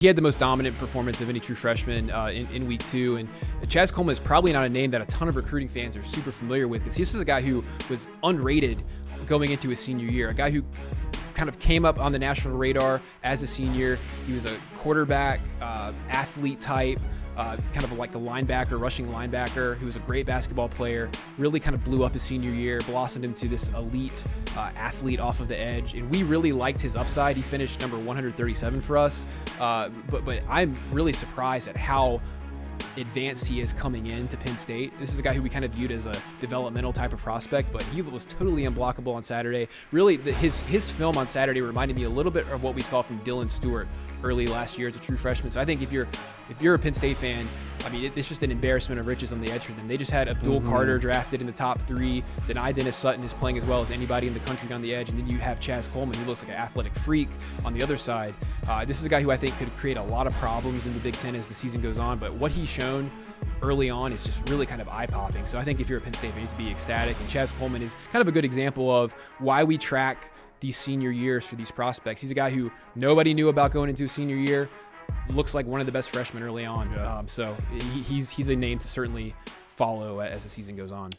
He had the most dominant performance of any true freshman in week 2. And Chaz Coleman is probably not a name that a ton of recruiting fans are super familiar with, because this is a guy who was unrated going into his senior year, a guy who kind of came up on the national radar as a senior. He was a quarterback, athlete type, kind of like a linebacker, rushing linebacker, who was a great basketball player, really kind of blew up his senior year, blossomed into this elite athlete off of the edge. And we really liked his upside. He finished number 137 for us. But I'm really surprised at how advanced he is coming in to Penn State. This is a guy who we kind of viewed as a developmental type of prospect, but he was totally unblockable on Saturday. Really, his film on Saturday reminded me a little bit of what we saw from Dylan Stewart early last year as a true freshman. So I think if you're a Penn State fan, I mean, it's just an embarrassment of riches on the edge for them. They just had Abdul Carter drafted in the top 3. Deni Dennis Sutton is playing as well as anybody in the country on the edge. And then you have Chaz Coleman, who looks like an athletic freak on the other side. This is a guy who I think could create a lot of problems in the Big Ten as the season goes on. But what he's shown early on is just really kind of eye-popping. So I think if you're a Penn State fan, you need to be ecstatic. And Chaz Coleman is kind of a good example of why we track these senior years for these prospects. He's a guy who nobody knew about going into his senior year. Looks like one of the best freshmen early on. Yeah. So he's a name to certainly follow as the season goes on.